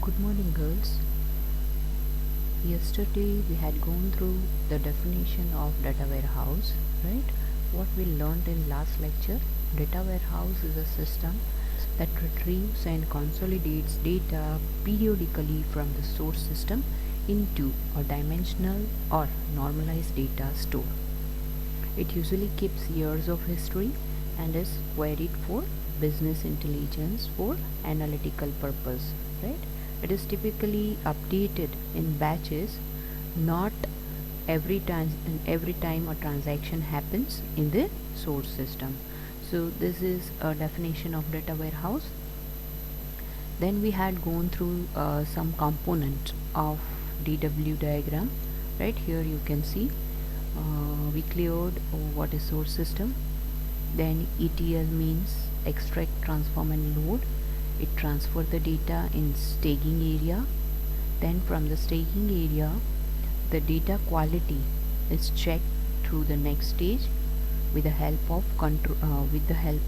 Good morning, girls. Yesterday we had gone through the definition of data warehouse, right? What we learned in last lecture, data warehouse is a system that retrieves and consolidates data periodically from the source system into a dimensional or normalized data store. It usually keeps years of history and is queried for business intelligence for analytical purpose, right? It is typically updated in batches, not every time a transaction happens in the source system. So this is a definition of data warehouse. Then we had gone through some component of DW diagram. Right here you can see we cleared what is source system. Then ETL means extract, transform and load. It transfer the data in staging area. Then from the staging area the data quality is checked through the next stage with the help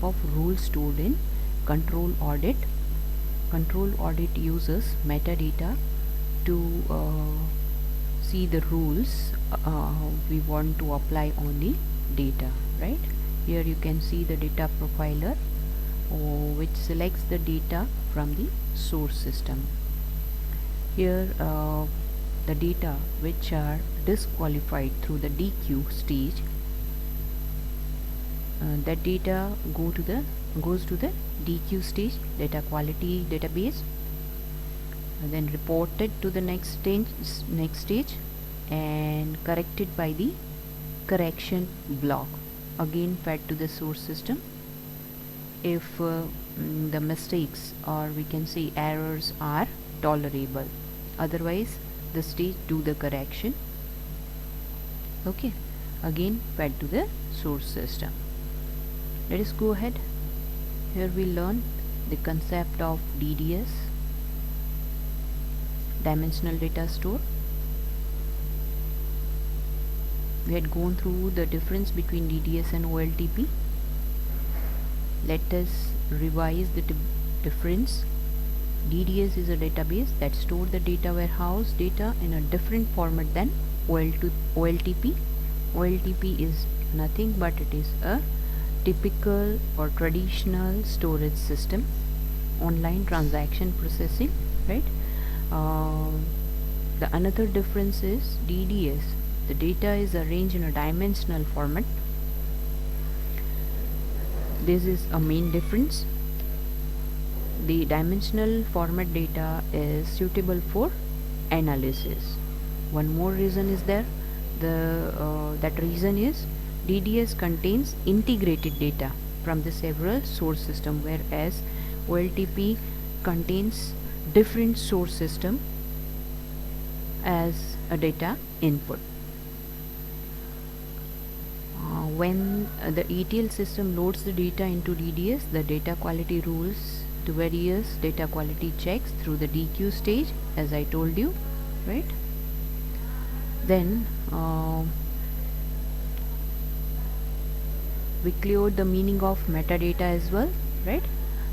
of rules stored in control audit. Control audit uses metadata to see the rules we want to apply on the data, right? Here you can see the data profiler which selects the data from the source system. Here the data which are disqualified through the DQ stage, that data goes to the DQ stage, data quality database, and then reported to the next stage and corrected by the correction block, again fed to the source system. If the mistakes or we can say errors are tolerable, otherwise the stage do the correction. Okay, again fed to the source system. Let us go ahead. Here we learn the concept of DDS, dimensional data store. We had gone through the difference between DDS and OLTP. Let us revise the difference. DDS is a database that stores the data warehouse data in a different format than OLTP. OLTP is nothing but it is a typical or traditional storage system, online transaction processing, right? The another difference is DDS. The data is arranged in a dimensional format. This is a main difference. The dimensional format data is suitable for analysis. One more reason is there. That reason is DDS contains integrated data from the several source system, whereas OLTP contains different source system as a data input. When the ETL system loads the data into DDS, the data quality rules to various data quality checks through the DQ stage, as I told you, right? Then we cleared the meaning of metadata as well, right?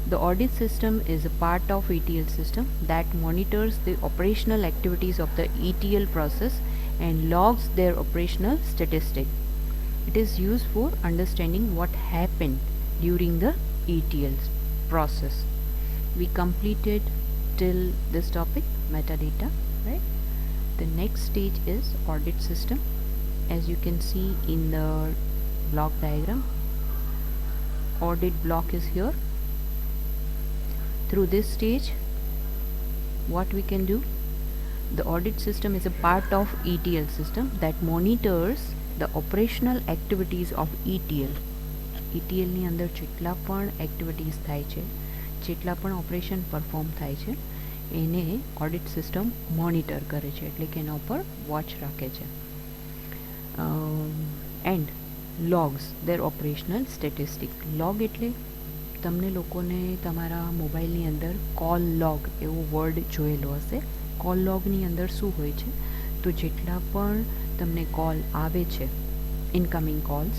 The audit system is a part of ETL system that monitors the operational activities of the ETL process and logs their operational statistic. It is used for understanding what happened during the ETL process. We completed till this topic, metadata, right? The next stage is audit system. As you can see in the block diagram, audit block is here. Through this stage, what we can do, the audit system is a part of ETL system that monitors the operational activities of ETL. ETL ની અંદર જેટલા પણ activities થાય છે, જેટલા પણ operation perform થાય છે, એને ઓડિટ સિસ્ટમ મોનિટર કરે છે, એટલે કે એના ઉપર વોચ રાખે છે. And logs their operational statistics. log એટલે તમને લોકોને તમારા મોબાઈલની અંદર કોલ લોગ એવો વર્ડ જોયેલો હશે. કોલ લોગની અંદર શું હોય છે, તો જેટલા પણ તમને કોલ આવે છે, incoming calls,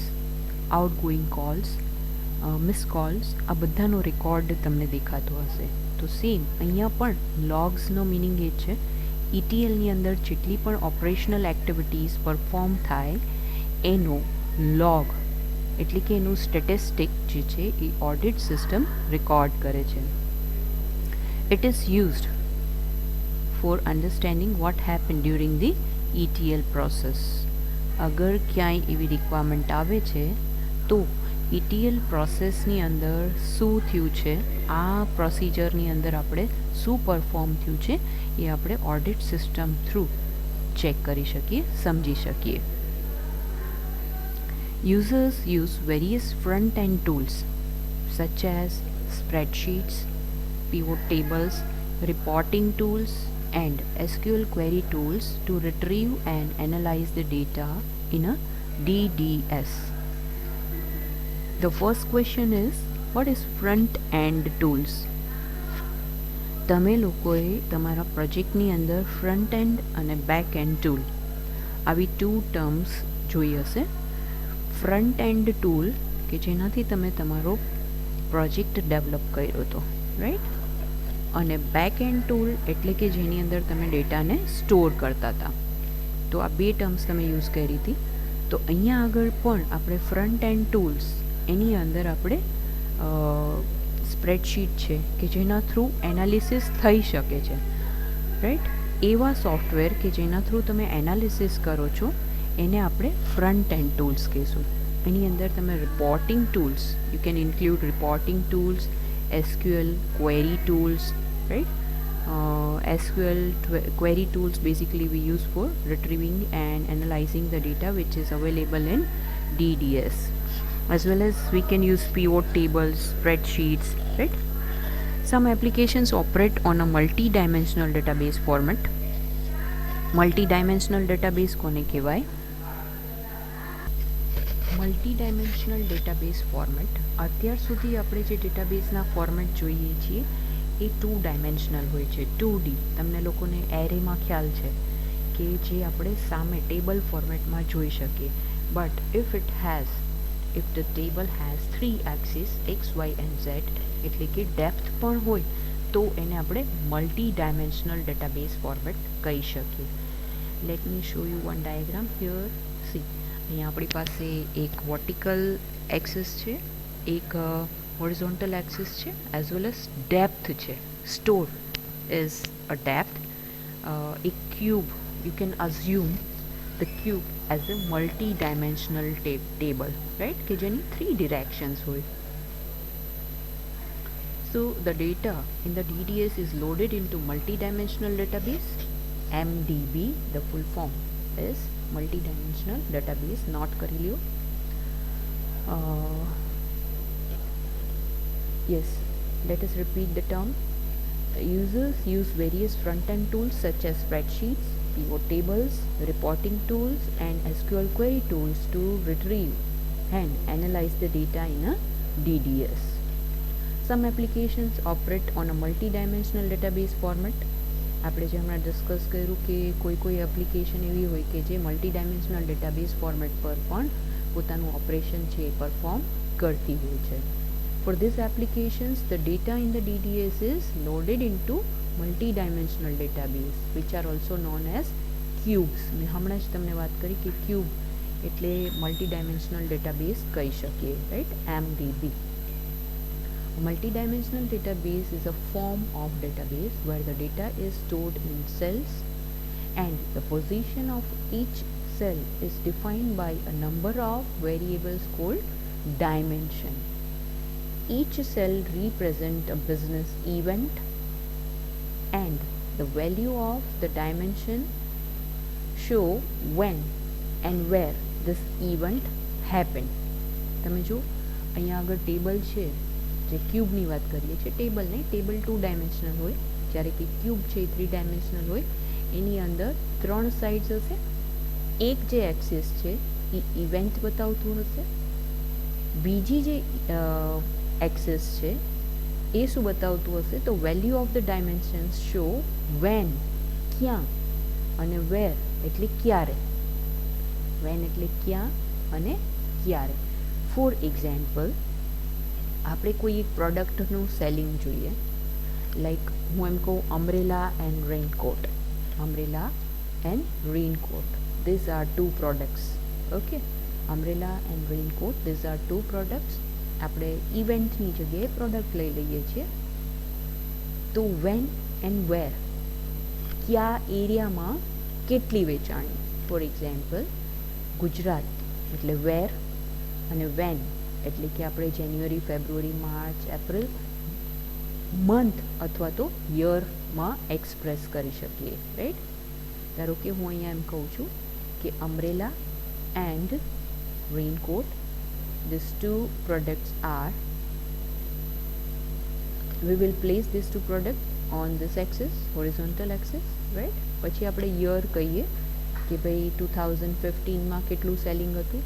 outgoing calls, miss calls, આ બધાનો રેકોર્ડ તમને દેખાતો હશે. તો સેમ અહીંયા પણ લોગ્સનો મિનિંગ એ છે, ETLની અંદર જેટલી પણ ઓપરેશનલ એક્ટિવિટીઝ પરફોર્મ થાય એનો લોગ એટલે કે એનું સ્ટેટિસ્ટિક જે છે એ ઓડિટ સિસ્ટમ રેકોર્ડ કરે છે. It is used four understanding what happen during the ETL process. અગર ક્યાંય એવી રિક્વાયરમેન્ટ આવે છે તો ETL પ્રોસેસની અંદર શું થયું છે, આ પ્રોસિજરની અંદર આપણે શું પરફોર્મ થયું છે એ આપણે ઓડિટ સિસ્ટમ થ્રુ ચેક કરી શકીએ, સમજી શકીએ. Users use various front-end tools such as spreadsheets, pivot tables, reporting tools, and SQL query tools to retrieve and analyze the data in a DDS. The first question is, what is front-end tools? તમે લોકોએ તમારા પ્રોજેક્ટની અંદર front end અને back and tool આવી 2 terms જોઈ હશે. Front end tool કે જેનાથી તમે તમારો પ્રોજેક્ટ ડેવલપ કર્યો હતો, રાઈટ, અને બેક એન્ડ ટૂલ એટલે કે જેની અંદર તમે ડેટાને સ્ટોર કરતા હતા. તો આ 2 ટર્મ્સ તમે યુઝ કરી હતી. તો અહીંયા આગળ પણ આપણે ફ્રન્ટ એન્ડ ટૂલ્સ એની અંદર આપણે સ્પ્રેડશીટ છે કે જેના થ્રુ એનાલિસિસ થઈ શકે છે, રાઈટ. એવા સોફ્ટવેર કે જેના થ્રુ તમે એનાલિસિસ કરો છો એને આપણે ફ્રન્ટ એન્ડ ટૂલ્સ કહીશું. એની અંદર તમે reporting tools, you can include reporting tools, SQL query tools, right? SQL query tools basically we use for retrieving and analyzing the data which is available in DDS, as well as we can use pivot tables, spreadsheets, right? Some applications operate on a multi-dimensional database format. Multi-dimensional database કોને કહેવાય? Multi-dimensional database format, અત્યાર સુધી આપણે જે ડેટાબેઝના format જોઈએ છીએ એ 2 dimensional હોય છે, 2D. તમને લોકોને એરેમાં ખ્યાલ છે કે જે આપણે સામે ટેબલ ફોર્મેટમાં જોઈ શકીએ. But if the table has 3 axis X, Y and Z એટલે કે ડેપ્થ પણ હોય તો એને આપણે મલ્ટી-ડાયમેન્શનલ ડેટાબેઝ ફોર્મેટ કહી શકીએ. Let me show you one diagram here. See, અહીંયા આપણી પાસે એક વર્ટિકલ એક્સિસ છે, એક હોરિઝોન્ટલ એક્સિસ છે, એઝ વેલ એઝ ડેપ્થ છે. Store is a depth. એક cube, you can assume the cube as a multi dimensional table, right, કે જેની 3 ડિરેક્શન્સ હોય. So the data in the DDS is loaded into multi-dimensional database, MDB. The full form is multi-dimensional database. Not કરી લ્યો. Yes, let us repeat the term. Users use various front-end tools such as spreadsheets, pivot tables, reporting tools, and SQL query tools to retrieve and analyze the data in a DDS. Some applications operate on a multi-dimensional database format. આપણે જે હમણાં discuss કર્યું કે કોઈ application એવી હોય કે જે મલ્ટી ડાયમેન્શનલ ડેટાબેઝ ફોર્મેટ પર પણ પોતાનું ઓપરેશન છે એ પરફોર્મ કરતી હોય છે. For these applications, the data in the DDS is loaded into multi-dimensional database, which are also known as cubes. મેં હમણાં જ તમને વાત કરી કે ક્યુબ એટલે મલ્ટી-ડાયમેન્શનલ ડેટાબેઝ કહી શકીએ, right, MDB. A multi-dimensional database is a form of database where the data is stored in cells and the position of each cell is defined by a number of variables called dimension. Each cell represents a business event and the value of the dimension show when and where this event happened. તમે જો અહીંયા આગળ table છે, જે ક્યુબની વાત કરીએ છીએ, table નહીં, ટેબલ 2 ડાયમેન્શનલ હોય, જ્યારે કે ક્યુબ છે એ 3 ડાયમેન્શનલ હોય. એની અંદર 3 સાઇડ્સ હશે. એક જે એક્સિસ છે એ ઇવેન્ટ બતાવતું હશે, બીજી જે એક્સિસ છે એ શું બતાવતું હશે, તો value of the dimensions show when, ક્યાં, અને વેર એટલે ક્યારે. વેન એટલે ક્યાં અને ક્યારે. ફોર એક્ઝામ્પલ, આપણે કોઈ એક પ્રોડક્ટનું સેલિંગ જોઈએ, લાઈક હું એમ કહું umbrella and raincoat. Umbrella and raincoat, these are two products. Okay, umbrella and raincoat, these are two products. આપણે ઇવેન્ટની જગ્યાએ પ્રોડક્ટ લઈ લઈએ છીએ. તો વેન એન્ડ વેર, કયા એરિયામાં કેટલી વેચાણી. ફોર એક્ઝામ્પલ, ગુજરાત એટલે વેર અને વેન એટલે કે આપણે જાન્યુઆરી, ફેબ્રુઆરી, માર્ચ, એપ્રિલ મંથ અથવા તો યરમાં એક્સપ્રેસ કરી શકીએ, રાઈટ. ધારો કે હું અહીંયા એમ કહું છું કે umbrella and raincoat, these two products are, we will place these two products on this axis, horizontal axis, right. પછી આપણે યર કહીએ કે ભાઈ 2015માં કેટલું સેલિંગ હતું,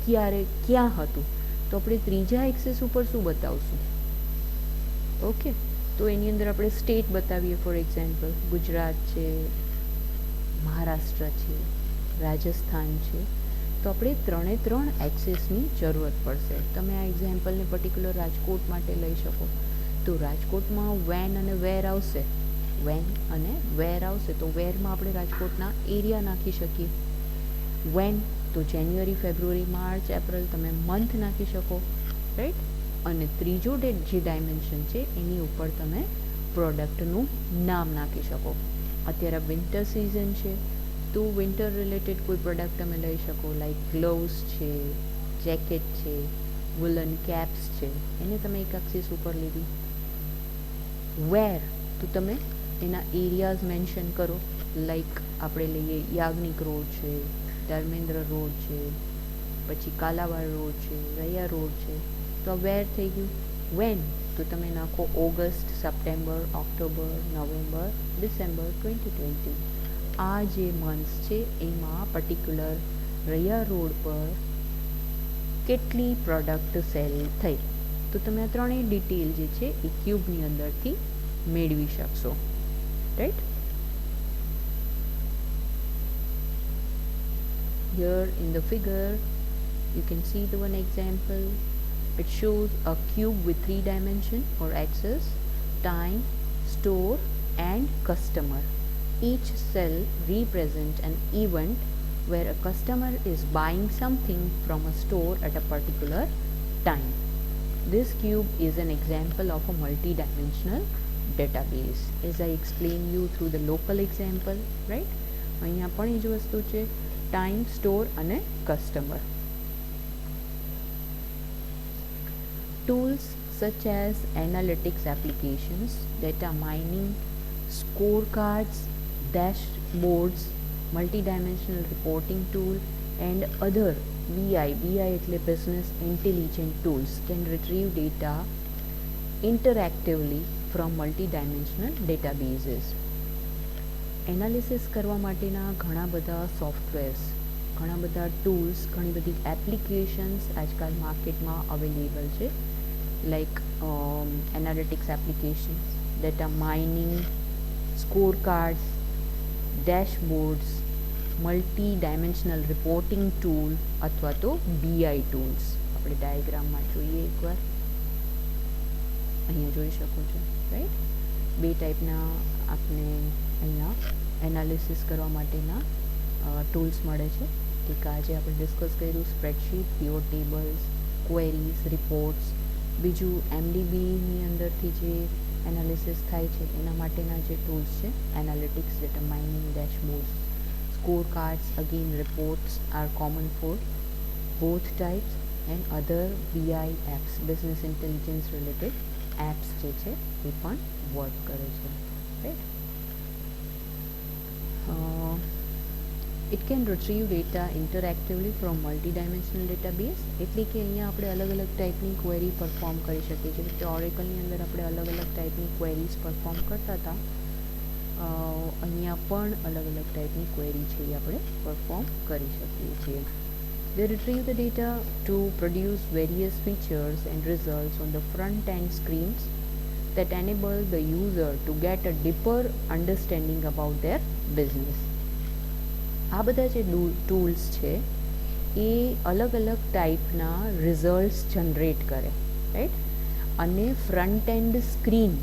ક્યારે ક્યાં હતું, તો આપણે ત્રીજા એક્સિસ ઉપર શું બતાવશું. ઓકે, તો એની અંદર આપણે સ્ટેટ બતાવીએ. ફોર એક્ઝામ્પલ, ગુજરાત છે, મહારાષ્ટ્ર છે, રાજસ્થાન છે. તો આપણે ત્રણ એક્સિસની જરૂરત પડશે. તમે આ એક્ઝામ્પલને પર્ટિક્યુલર રાજકોટ માટે લઈ શકો. તો રાજકોટમાં વેન અને વેર આવશે, વેન અને વેર આવશે, તો વેરમાં આપણે રાજકોટના એરિયા નાખી શકીએ. વેન તો જાન્યુઆરી, ફેબ્રુઆરી, માર્ચ, એપ્રિલ તમે મંથ નાખી શકો, રાઈટ. અને ત્રીજો જે ડાયમેન્શન છે એની ઉપર તમે પ્રોડક્ટનું નામ નાખી શકો. અત્યારે વિન્ટર સિઝન છે તો વિન્ટર રિલેટેડ કોઈ પ્રોડક્ટ તમે લઈ શકો, લાઈક ગ્લોવ્સ છે, જેકેટ છે, વુલન કેપ્સ છે, એને તમે એક એક્સિસ ઉપર લીધી. વેર તો તમે એના એરિયાઝ મેન્શન કરો, લાઈક આપણે લઈએ યાજ્ઞિક રોડ છે, ધર્મેન્દ્ર રોડ છે, પછી કાલાવાડ રોડ છે, રૈયા રોડ છે. તો આ વેર થઈ ગયું. વેન તો તમે નાખો August, September, October, November, December 2020. આ જે મંથ્સ છે એમાં પર્ટિક્યુલર રૈયા રોડ પર કેટલી પ્રોડક્ટ સેલ થઈ, તો તમે આ ત્રણેય ડિટેલ જે છે એ ક્યુબની અંદરથી મેળવી શકશો, right. Here in the figure you can see the one example. It shows a cube with 3 dimensions or axes: time, store and customer. Each cell represents an event where a customer is buying something from a store at a particular time. This cube is an example of a multi-dimensional database, as I explained you through the local example, right. અહીંયા પણ એ જ વસ્તુ છે, time, store અને customer. Tools such as analytics applications, data mining, scorecards, dashboards, multi-dimensional reporting tool and other BI એટલે business intelligence tools can retrieve data interactively from multi-dimensional databases. Analysis કરવા માટેના ઘણા બધા સોફ્ટવેર્સ, ઘણા બધા ટૂલ્સ, ઘણી બધી એપ્લિકેશન્સ આજકાલ માર્કેટમાં અવેલેબલ છે, like analytics applications, data mining, score cards, dashboards, multi dimensional reporting tool અથવા તો BI ટૂલ્સ. આપણે ડાયાગ્રામમાં જોઈએ એકવાર, અહીંયા જોઈ શકો છો, રાઈટ. બે ટાઈપના આપણે અહીંયા એનાલિસિસ કરવા માટેના ટૂલ્સ મળે છે. એક આજે આપણે ડિસ્કસ કર્યું સ્પ્રેડશીટ, પીઓર ટેબલ્સ, ક્વેરીઝ, રિપોર્ટ્સ. બીજું MDBની અંદરથી જે એનાલિસિસ થાય છે એના માટેના જે ટૂલ્સ છે, analytics, data mining, dashboards, score cards, again reports are common for both types and other BI apps, business intelligence related apps જે છે એ પણ વર્ક કરે છે, right. It can retrieve data interactively from multi-dimensional database. એટલે કે અહીંયા આપણે અલગ અલગ ટાઈપની ક્વેરી પરફોર્મ કરી શકીએ છીએ. જેવી રીતે ઓરેકલની અંદર આપણે અલગ અલગ ટાઈપની ક્વેરીઝ પરફોર્મ કરતા હતા, અહીંયા પણ અલગ અલગ ટાઈપની ક્વેરી છે એ આપણે પરફોર્મ કરી શકીએ છીએ. They retrieve the data to produce various features and results on the front-end screens that enable the user to get a deeper understanding about their business. આ બધા જે ટૂલ્સ છે એ અલગ અલગ ટાઈપના રિઝલ્ટ્સ જનરેટ કરે, રાઈટ. અને ફ્રન્ટ એન્ડ સ્ક્રીન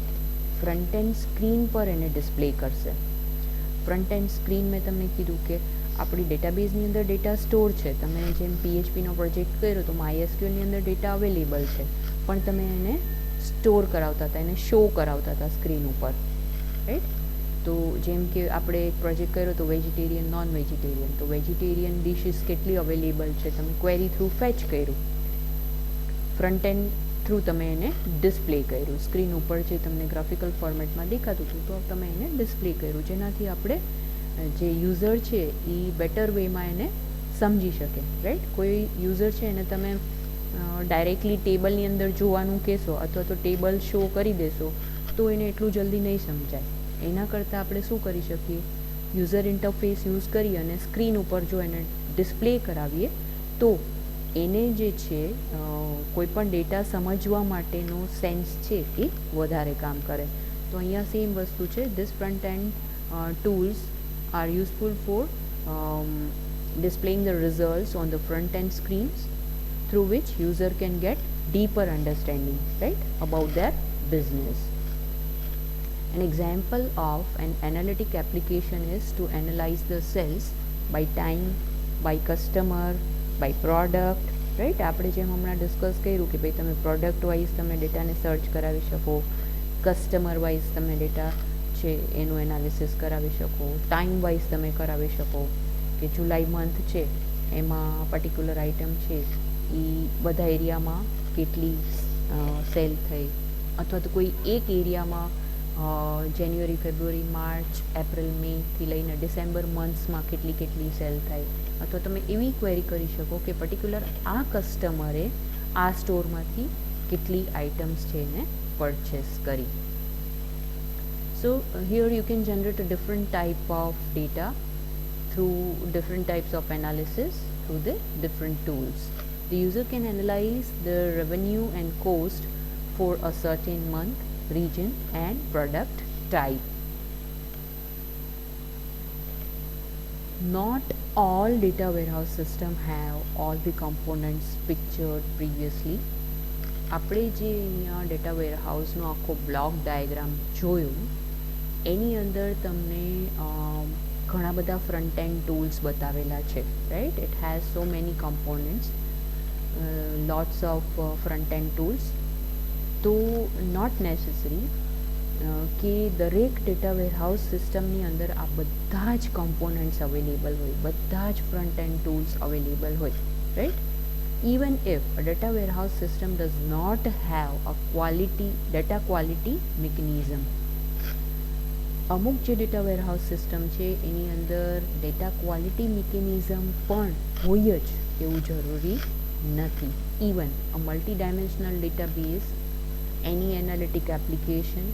પર એને ડિસ્પ્લે કરશે. ફ્રન્ટ એન્ડ સ્ક્રીન મેં તમને કીધું કે આપણી ડેટાબેઝની અંદર ડેટા સ્ટોર છે. તમે જેમ PHPનો પ્રોજેક્ટ કર્યો તો MySQLની અંદર ડેટા અવેલેબલ છે, પણ તમે એને સ્ટોર કરાવતા હતા, એને શો કરાવતા હતા સ્ક્રીન ઉપર, રાઈટ. તો જેમ કે આપણે એક પ્રોજેક્ટ કર્યો તો વેજીટેરિયન, નોન વેજીટેરિયન, તો વેજીટેરિયન ડિશિસ કેટલી અવેલેબલ છે તમે ક્વેરી થ્રુ ફેચ કર્યું, ફ્રન્ટ એન્ડ થ્રુ તમે એને ડિસ્પ્લે કર્યું. સ્ક્રીન ઉપર જે તમને ગ્રાફિકલ ફોર્મેટમાં દેખાતું હતું તો તમે એને ડિસ્પ્લે કર્યું, જેનાથી આપણે જે યુઝર છે એ બેટર વેમાં એને સમજી શકે, રાઈટ. કોઈ યુઝર છે એને તમે ડાયરેક્ટલી ટેબલની અંદર જોવાનું કહેશો અથવા તો ટેબલ શો કરી દેશો તો એને એટલું જલ્દી નહીં સમજાય. એના કરતાં આપણે શું કરી શકીએ, યુઝર ઇન્ટરફેસ યુઝ કરી અને સ્ક્રીન ઉપર જો એને ડિસ્પ્લે કરાવીએ તો એને જે છે કોઈપણ ડેટા સમજવા માટેનો સેન્સ છે એ વધારે કામ કરે. તો અહીંયા સેમ વસ્તુ છે. This front end tools are useful for displaying the results on the front end screens through which user can get deeper understanding, right, about their business. An example of an analytic application is to analyze the sales by time, by customer, by product, right. આપણે જેમ હમણાં discuss કર્યું કે ભાઈ તમે product wise તમે ડેટાને search કરાવી શકો, કસ્ટમર વાઇઝ તમે ડેટા છે એનું એનાલિસિસ કરાવી શકો, ટાઈમ વાઇઝ તમે કરાવી શકો કે જુલાઈ મંથ છે એમાં પર્ટિક્યુલર આઇટમ છે એ બધા એરિયામાં કેટલી સેલ થઈ, અથવા તો કોઈ એક એરિયામાં જાન્યુઆરી, ફેબ્રુઆરી, માર્ચ, એપ્રિલ, મેથી લઈને ડિસેમ્બર મંથ્સમાં કેટલી સેલ થાય, અથવા તમે એવી ક્વેરી કરી શકો કે પર્ટિક્યુલર આ કસ્ટમરે આ સ્ટોરમાંથી કેટલી આઇટમ્સ છે એને પરચેસ કરી. So here you can generate a different type of data through different types of analysis through the different tools. The user can analyze the revenue and cost for a certain month, region and product type. Not all data warehouse system have all the components pictured previously. આપણે જે અહીંયા data વેરહાઉસનો આખો block diagram જોયું એની અંદર તમને ઘણા બધા front end tools બતાવેલા છે, right. It has so many components, lots of front end tools. તો નોટ નેસેસરી કે દરેક ડેટા વેરહાઉસ સિસ્ટમની અંદર આ બધા જ કમ્પોનન્ટ્સ અવેલેબલ હોય, બધા જ ફ્રન્ટ એન્ડ ટૂલ્સ અવેલેબલ હોય, right. Even if a data warehouse system does not have a data quality mechanism. અમુક જે ડેટા વેરહાઉસ સિસ્ટમ છે એની અંદર ડેટા ક્વોલિટી મિકેનિઝમ પણ હોય જ એવું જરૂરી નથી. Even a multi dimensional database, any analytic application,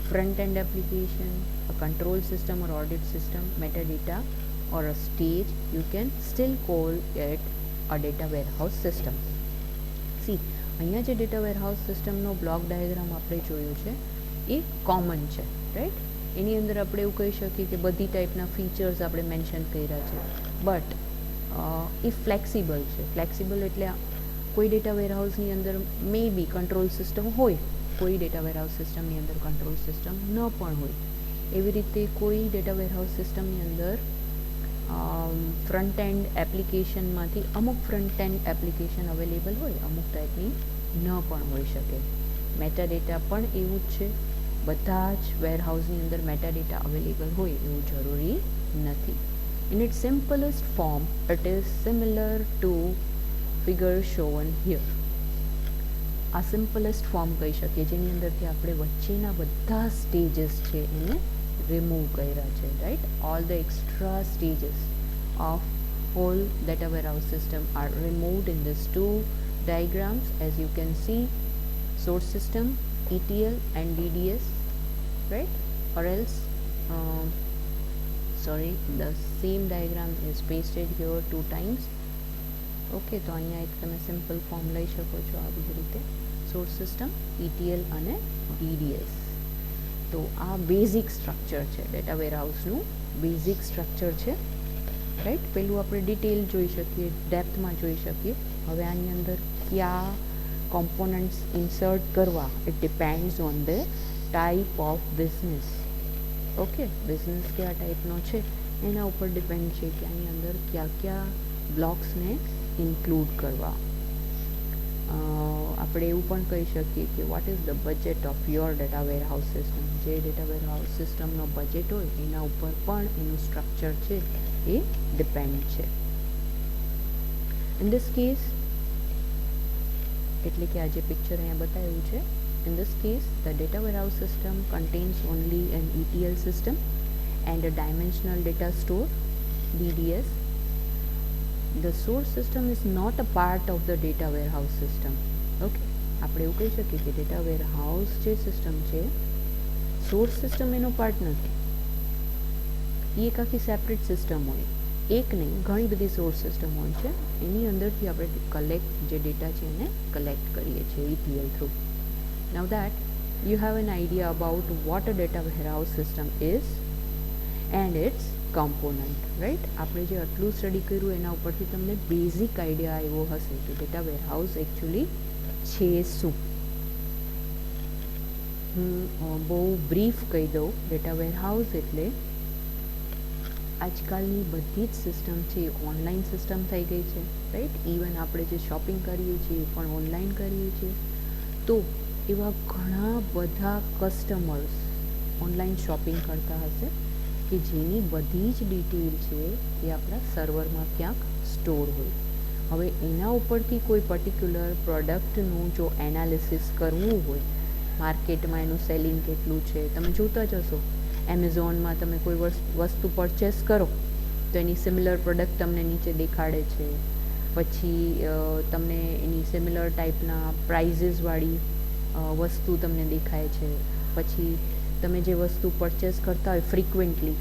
front end application, a control system or audit system, metadata or a stage, you can still call it a data warehouse system. See, અહીંયા જે data warehouse સિસ્ટમનો block diagram આપણે જોયું છે એ common છે, right. એની અંદર આપણે એવું કહી શકીએ કે બધી ટાઈપના ફીચર્સ આપણે મેન્શન કર્યા છે, બટ એ ફ્લેક્સિબલ છે. ફ્લેક્સિબલ એટલે કોઈ ડેટા વેરહાઉસની અંદર મે બી કંટ્રોલ સિસ્ટમ હોય, કોઈ ડેટા વેરહાઉસ સિસ્ટમની અંદર કંટ્રોલ સિસ્ટમ ન પણ હોય. એવી રીતે કોઈ ડેટા વેરહાઉસ સિસ્ટમની અંદર ફ્રન્ટ એન્ડ એપ્લિકેશનમાંથી અમુક ફ્રન્ટ એન્ડ એપ્લિકેશન અવેલેબલ હોય, અમુક ટાઈપની ન પણ હોઈ શકે. મેટાડેટા પણ એવું જ છે, બધા જ વેરહાઉસની અંદર મેટાડેટા અવેલેબલ હોય એવું જરૂરી નથી. In it simplest form it is similar to figure shown here. આ સિમ્પલેસ્ટ ફોર્મ કહી શકીએ જેની અંદરથી આપણે વચ્ચેના બધા સ્ટેજીસ છે એને remove કર્યા છે, right. All the extra stages of whole data warehouse system are removed in these two diagrams. As you can see, source system, ETL and DDS, right, or else sorry, the same diagram is pasted here 2 times. Okay, તો અહીંયા એક તમે simple form લઈ શકો છો આવી જ રીતે, સોર્સ સિસ્ટમ, ETL અને DDS. તો આ બેઝિક સ્ટ્રક્ચર છે, ડેટા વેરહાઉસનું બેઝિક સ્ટ્રક્ચર છે, રાઈટ. પહેલું આપણે ડિટેલ જોઈ શકીએ, ડેપ્થમાં જોઈ શકીએ. હવે આની અંદર કયા કોમ્પોનન્ટ્સ ઇન્સર્ટ કરવા it depends on the type of business. Okay, business કયા ટાઈપનો છે એના ઉપર ડિપેન્ડ છે કે આની અંદર કયા બ્લોક્સને ઇન્ક્લુડ કરવા. આપણે એવું પણ કહી શકીએ કે what is the budget of your data warehouse system. જે ડેટા વેરહાઉસ સિસ્ટમનો બજેટ હોય એના ઉપર પણ એનું સ્ટ્રક્ચર છે એ ડિપેન્ડ છે. ઇન ધીસ કેસ, એટલે કે આ જે પિક્ચર અહીંયા બતાવ્યું છે, in this case the data warehouse system contains only an ETL system and a dimensional data store, DDS. The source system is not a part of the data warehouse system. Okay, આપણે એવું કહી શકીએ કે data warehouse જે system છે source system એનો part નથી. એ એક આખી સેપરેટ સિસ્ટમ હોય, એક નહીં ઘણી બધી સોર્સ સિસ્ટમ હોય છે, એની અંદરથી આપણે કલેક્ટ જે ડેટા છે એને કલેક્ટ કરીએ છીએ ETL through. Now that you have an idea about what a data warehouse system is and its component, right? આપણે જે આટલું સ્ટડી કર્યું એના ઉપરથી તમને બેઝિક આઈડિયા આવ્યો હશે કે ડેટા વેરહાઉસ એકચ્યુઅલી છે શું. હું બહુ બ્રીફ કહી દઉં. ડેટા વેરહાઉસ એટલે આજકાલની બધી જ સિસ્ટમ છે એ ઓનલાઈન સિસ્ટમ થઈ ગઈ છે, રાઈટ? ઇવન આપણે જે શોપિંગ કરીએ છીએ એ પણ ઓનલાઈન કરીએ છીએ. તો એવા ઘણા બધા કસ્ટમર્સ ઓનલાઈન શોપિંગ કરતા હશે કે જેની બધી જ ડિટેલ છે એ આપણા સર્વરમાં ક્યાંક સ્ટોર હોય. હવે એના ઉપરથી કોઈ પર્ટિક્યુલર પ્રોડક્ટનું જો એનાલિસિસ કરવું હોય, માર્કેટમાં એનું સેલિંગ કેટલું છે, તમે જોતા જ હશો એમેઝોનમાં તમે કોઈ વસ્તુ પરચેસ કરો તો એની સિમિલર પ્રોડક્ટ તમને નીચે દેખાડે છે. પછી તમને એની સિમિલર ટાઈપના પ્રાઇઝીસવાળી વસ્તુ તમને દેખાય છે. પછી તમે જે વસ્તુ પરચેસ કરતા હોય ફ્રિકવન્ટલી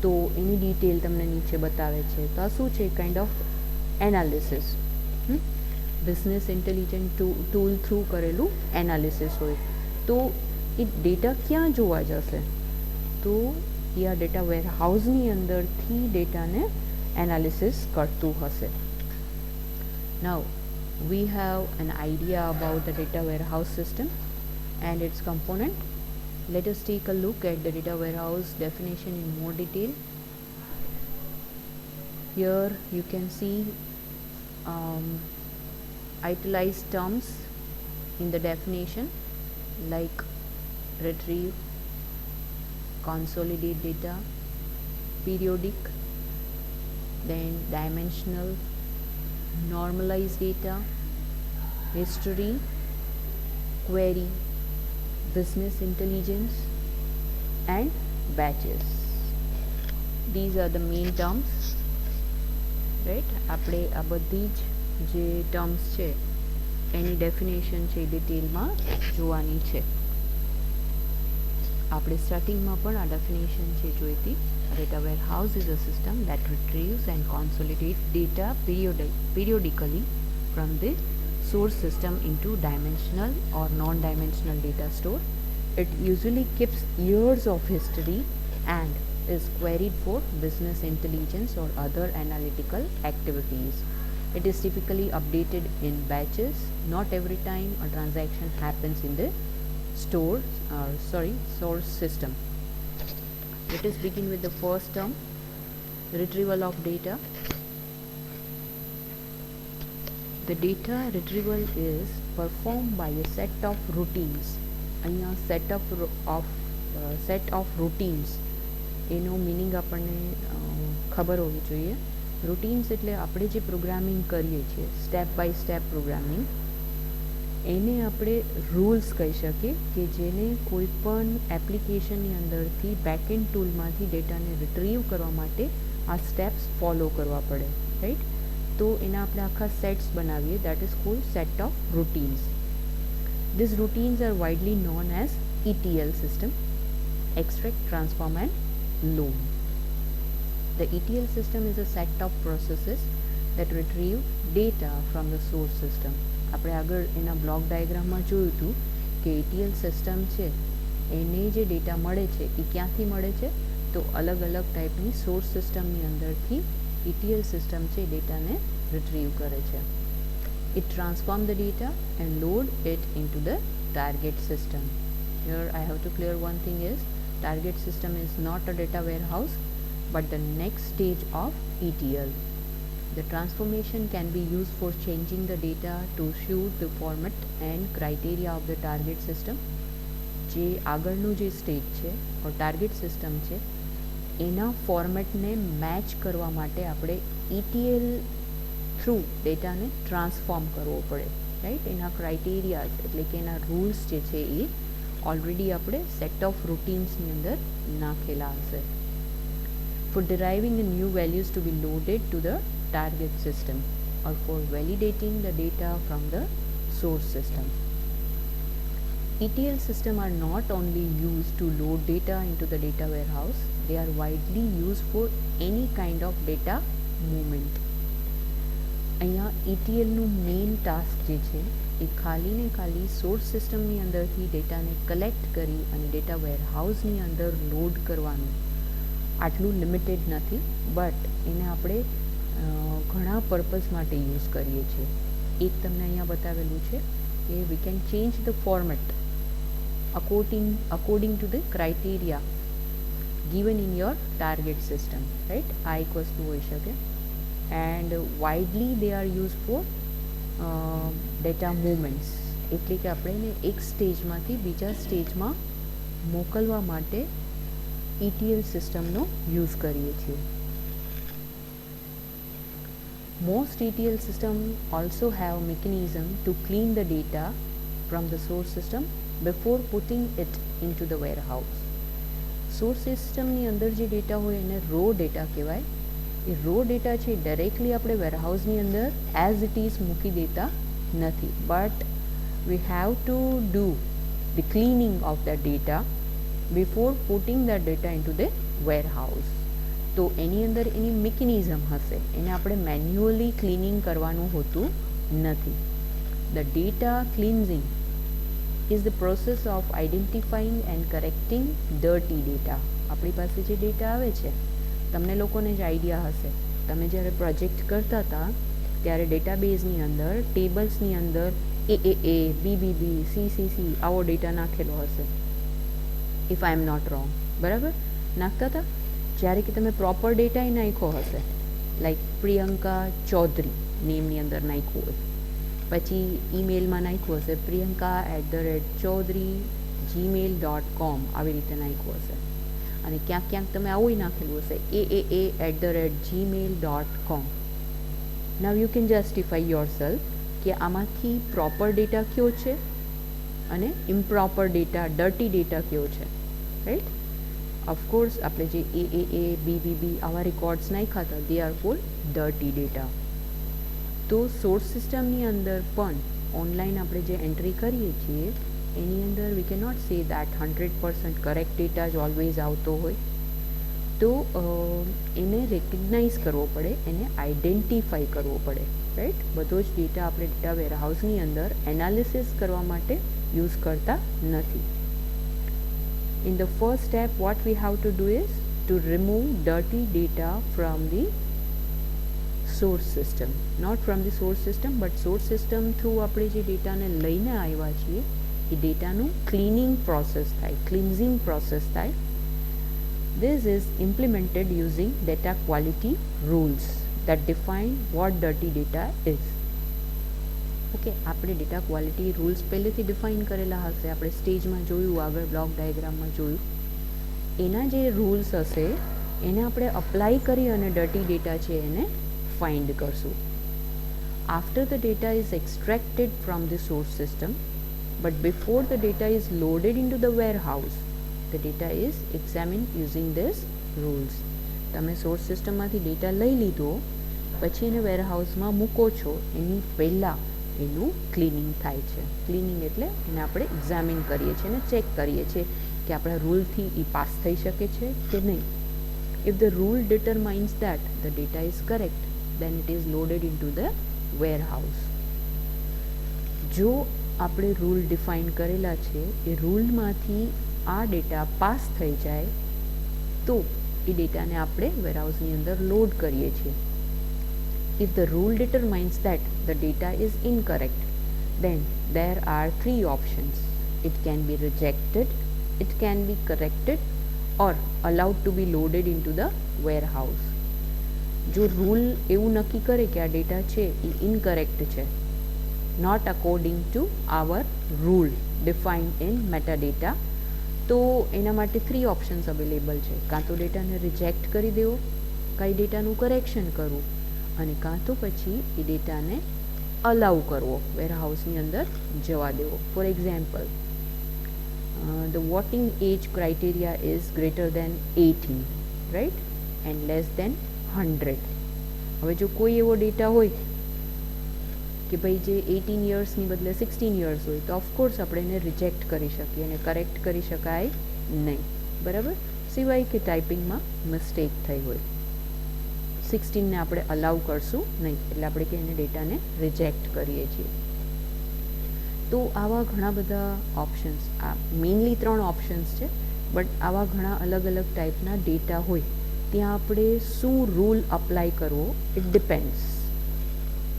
તો એની ડિટેલ તમને નીચે બતાવે છે. તો આ શું છે? Kind of analysis, business intelligent tool through કરેલું એનાલિસિસ હોય. તો એ ડેટા ક્યાં જોવા જશે? તો એ આ ડેટા વેરહાઉસની અંદરથી ડેટાને એનાલિસિસ કરતું હશે. Now we have an idea about the data warehouse system and its component. Let us take a look at the data warehouse definition in more detail. Here you can see itemized terms in the definition like retrieve, consolidate data, periodic, then dimensional, normalize data, history, query, business intelligence and batches. These are the main terms, right? આપણે આ બધી જ જે terms છે એની definition છે ડિટેલમાં જોવાની છે. આપણે સ્ટાર્ટિંગમાં પણ આ ડેફિનેશન છે જોઈતી. Data warehouse is a system that retrieves and consolidates data periodically from the source system into dimensional or non-dimensional data store. It usually keeps years of history and is queried for business intelligence or other analytical activities. It is typically updated in batches. Not every time a transaction happens in the source system. Let us begin with the first term, retrieval of data. The data retrieval is performed by a set of routines. અહીંયા set of routines એનો meaning આપણને ખબર હોવી જોઈએ. રૂટીન્સ એટલે આપણે જે programming કરીએ છીએ સ્ટેપ બાય સ્ટેપ પ્રોગ્રામિંગ, એને આપણે રૂલ્સ કહી શકીએ કે જેને કોઈ પણ એપ્લિકેશનની અંદરથી બેકએન્ડ ટૂલમાંથી ડેટાને રિટ્રીવ કરવા માટે આ સ્ટેપ્સ ફોલો કરવા પડે, રાઈટ? તો એના આપણે આખા સેટ્સ બનાવીએ, that is called set of routines. These routines are widely known as ETL system, extract, transform and load. The ETL system is a set of processes that retrieve data from the source system. આપણે આગળ એના block ડાયાગ્રામમાં જોયું હતું કે ETL system છે એને જે ડેટા મળે છે એ ક્યાંથી મળે છે? તો અલગ અલગ ટાઈપની સોર્સ સિસ્ટમની અંદરથી ETL સિસ્ટમ છે ડેટાને રિટ્રીવ કરે છે. it transform the data and load it into the target system. Here I have to clear one thing is target system is not a data warehouse but the next stage of ETL. The transformation can be used for changing the data to suit the format and criteria of the target system. જે આગળનું જે stage છે or target system છે એના ફોર્મેટને match કરવા માટે આપણે ETL through ડેટાને ટ્રાન્સફોર્મ કરવો પડે, રાઈટ. એના ક્રાઇટેરિયાઝ એટલે કે એના રૂલ્સ જે છે એ ઓલરેડી આપણે સેટ ઓફ રૂટીન્સની અંદર નાખેલા હશે. For deriving the new values to be loaded to the target system or for validating the data from the source system. ETL systems are not only used to load data into the data warehouse, they are widely used for any kind of data movement. અહીંયા ETLનું main task જે છે એ ખાલી ને ખાલી source સિસ્ટમની અંદરથી ડેટાને collect કરી અને ડેટા વેરહાઉસની અંદર લોડ કરવાનું આટલું લિમિટેડ નથી, બટ એને આપણે ઘણા પર્પઝ માટે યુઝ કરીએ છીએ. એક તમને અહીંયા બતાવેલું છે કે we can change the format according to the criteria given in your target system, right. I equals to હોઈ શકે and widely they are used for data movements, એટલે કે આપણે એને એક સ્ટેજમાંથી બીજા સ્ટેજમાં મોકલવા માટે ETL સિસ્ટમનો યુઝ કરીએ છીએ. Most ETL systems also have mechanism to clean the data from the source system before putting it into the warehouse. Source સિસ્ટમની અંદર જે ડેટા હોય એને રો ડેટા કહેવાય. એ રો ડેટા છે ડાયરેક્ટલી આપણે વેરહાઉસની અંદર એઝ ઇટ ઇઝ મૂકી દેતા નથી, but we have to do the cleaning of the data before putting the data into the warehouse. તો એની અંદર એની મિકેનિઝમ હશે, એને આપણે મેન્યુઅલી ક્લિનિંગ કરવાનું હોતું નથી. The data cleansing is the process of identifying and correcting dirty data. આપણી પાસે જે ડેટા આવે છે તમને લોકોને જ આઈડિયા હશે, તમે જ્યારે પ્રોજેક્ટ કરતા હતા ત્યારે ડેટાબેઝની અંદર ટેબલ્સની અંદર AAA, BBB, CCC આવો ડેટા નાખેલો હશે, if I am not wrong, બરાબર નાખતા હતા. જ્યારે કે તમે પ્રોપર ડેટા એ નાખ્યો હશે, લાઈક પ્રિયંકા ચૌધરી નેમની અંદર નાખ્યું હોય, પછી ઈમેલમાં નાખ્યું હશે priyanka@chaudhary@gmail.com આવી રીતે નાખ્યું હશે, અને ક્યાંક ક્યાંક તમે આવું નાખેલું હશે AAA@gmail.com. Now you can justify your self કે આમાંથી પ્રોપર ડેટા કયો છે અને ઇમ્પ્રોપર ડેટા, ડર્ટી ડેટા કયો છે, રાઈટ. ઓફકોર્સ આપણે જે AAA, BBB આવા રેકોર્ડ્સ નાખ્યા હતા they are cold dirty data. તો સોર્સ સિસ્ટમની અંદર પણ ઓનલાઈન આપણે જે એન્ટ્રી કરીએ છીએ એની અંદર we can not say that 100% correct data જ ઓલવેઝ આવતો હોય. તો એને રેકગ્નાઇઝ કરવો પડે, એને આઈડેન્ટિફાઈ કરવો પડે, રાઈટ. બધો જ ડેટા આપણે ડેટા વેરહાઉસની અંદર એનાલિસિસ કરવા માટે યુઝ કરતા નથી. In the first step what we have to do is to remove dirty data from the source system, not from the source system but source system through આપણે જે ડેટાને લઈને આવ્યા છીએ એ ડેટાનું ક્લિનિંગ પ્રોસેસ થાય, ક્લિન્ઝિંગ પ્રોસેસ થાય. This is implemented using data quality rules that define what dirty data is. Okay, આપણે ડેટા ક્વોલિટી રૂલ્સ પહેલેથી ડિફાઇન કરેલા હશે, આપણે સ્ટેજમાં જોયું, આગળ બ્લોક ડાયાગ્રામમાં જોયું. એના જે રૂલ્સ હશે એને આપણે અપ્લાય કરી અને ડર્ટી ડેટા છે એને find કરશું. After the data is extracted from the source system, but before the data is loaded into the warehouse, the data is examined using these rules. તમે સોર્સ સિસ્ટમમાંથી ડેટા લઈ લીધો પછી એને વેરહાઉસમાં મૂકો છો એની પહેલાં એનું ક્લિનિંગ થાય છે. ક્લિનિંગ એટલે એને આપણે એક્ઝામિન કરીએ છીએ અને ચેક કરીએ છીએ કે આપણા રૂલથી એ પાસ થઈ શકે છે કે નહીં. If the rule determines that the data is correct, then it is loaded into the warehouse. જો આપણે રૂલ ડિફાઇન કરેલા છે એ રૂલમાંથી આ ડેટા પાસ થઈ જાય તો એ ડેટાને આપણે વેરહાઉસની અંદર લોડ કરીએ છીએ. If the rule determines that the data is incorrect, then there are three options. It can be rejected, it can be corrected, or allowed to be loaded into the warehouse. જો rule એવું નક્કી કરે કે આ data છે એ incorrect છે, not according to our rule defined in metadata, તો એના માટે થ્રી ઓપ્શન્સ અવેલેબલ છે. કાં તો ડેટાને રિજેક્ટ કરી દેવો, કાંઈ ડેટાનું કરેક્શન કરવું, અને કાં તો પછી એ ડેટાને અલાઉ કરવો, વેરહાઉસની અંદર જવા દેવો. For example, the voting age criteria is greater than 18, right, and less than 100. હવે જો કોઈ એવો ડેટા હોય કે ભાઈ જે 18 યર્સની બદલે 16 યર્સ હોય, તો ઓફકોર્સ આપણે એને રિજેક્ટ કરી શકીએ, એને કરેક્ટ કરી શકાય નહીં, બરાબર, સિવાય કે ટાઈપિંગમાં મિસ્ટેક થઈ હોય. 16ને આપણે અલાઉ કરશું નહીં, એટલે આપણે કે એને ડેટાને રિજેક્ટ કરીએ છીએ. તો આવા ઘણા બધા ઓપ્શન્સ, આ મેઇનલી 3 ઓપ્શન્સ છે, બટ આવા ઘણા અલગ અલગ ટાઈપના ડેટા હોય, ત્યાં આપણે શું રૂલ અપ્લાય કરવો, ઇટ ડિપેન્ડ્સ.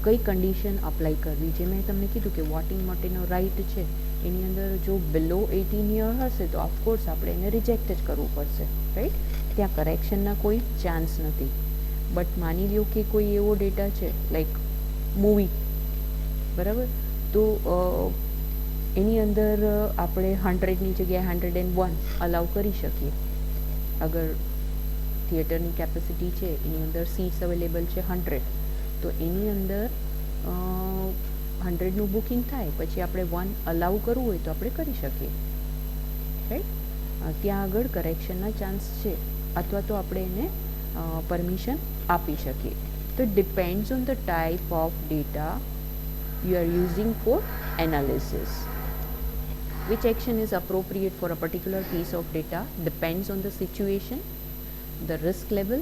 કઈ કન્ડિશન અપ્લાય કરવી, જે મેં તમને કીધું કે વોટિંગ માટેનો રાઇટ છે, એની અંદર જો બિલો 18 યર હશે તો ઓફકોર્સ આપણે એને રિજેક્ટ જ કરવું પડશે, રાઈટ, ત્યાં કરેક્શનના કોઈ ચાન્સ નથી. બટ માની લ્યો કે કોઈ એવો ડેટા છે લાઈક મૂવી, બરાબર, તો એની અંદર આપણે 100ની જગ્યાએ 101 અલાઉ કરી શકીએ. અગર થિયેટરની કેપેસિટી છે, એની અંદર સીટ્સ અવેલેબલ છે 100, તો એની અંદર 100નું બુકિંગ થાય, પછી આપણે 1 અલાઉ કરવું હોય તો આપણે કરી શકીએ, રાઈટ. ત્યાં આગળ કરેક્શનના ચાન્સ છે, અથવા તો આપણે એને પરમિશન આપી શકીએ. તો it depends on the type of data you are using for analysis. Which action is appropriate for a particular piece of data depends on the situation, the risk level,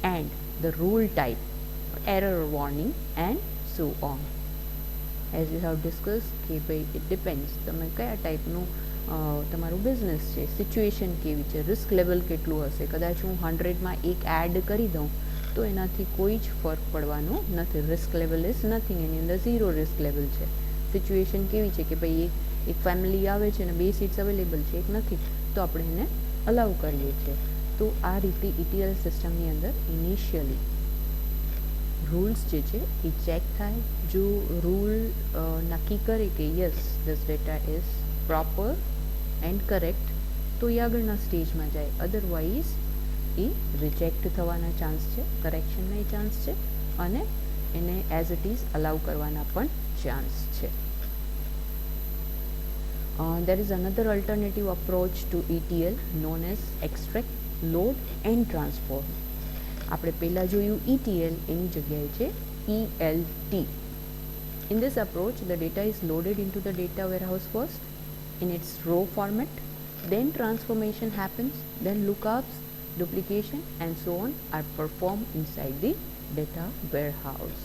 and the rule type, error warning, and so on. As we have discussed, it depends. તમે કયા ટાઈપનું તમારું business છે, situation કેવી છે, risk level કેટલું હશે. કદાચ હું 100માં એક એડ કરી દઉં તો એનાથી કોઈ જ ફરક પડવાનો નથી. રિસ્ક લેવલ ઇઝ નથિંગ, એની અંદર 0 રિસ્ક લેવલ છે. સિચ્યુએશન કેવી છે કે ભાઈ એક ફેમિલી આવે છે અને 2 સીટ્સ અવેલેબલ છે, એક નથી, તો આપણે એને અલાઉ કરીએ છીએ. તો આ રીતે ETL સિસ્ટમની અંદર ઇનિશિયલી રૂલ્સ જે છે એ ચેક થાય. જો રૂલ નક્કી કરે કે yes this data is proper and correct, તો એ આગળના સ્ટેજમાં જાય. અધરવાઇઝ એ રિજેક્ટ થવાના ચાન્સ છે, કરેક્શનના ચાન્સ છે, અને એને એઝ ઇટ ઇઝ અલાઉ કરવાના પણ ચાન્સ છે. There is another alternative approach to ETL known as extract, load and transform. આપણે પહેલાં જોયું ETL, એની જગ્યાએ છે ELT. In this approach, the data is loaded into the data warehouse first in its raw format, then transformation happens, then lookups, duplication, and so on are performed inside the data warehouse.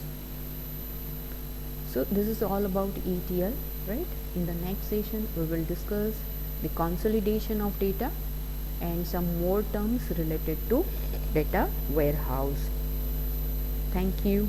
So this is all about ETL, right? In the next session, we will discuss the consolidation of data and some more terms related to data warehouse. Thank you.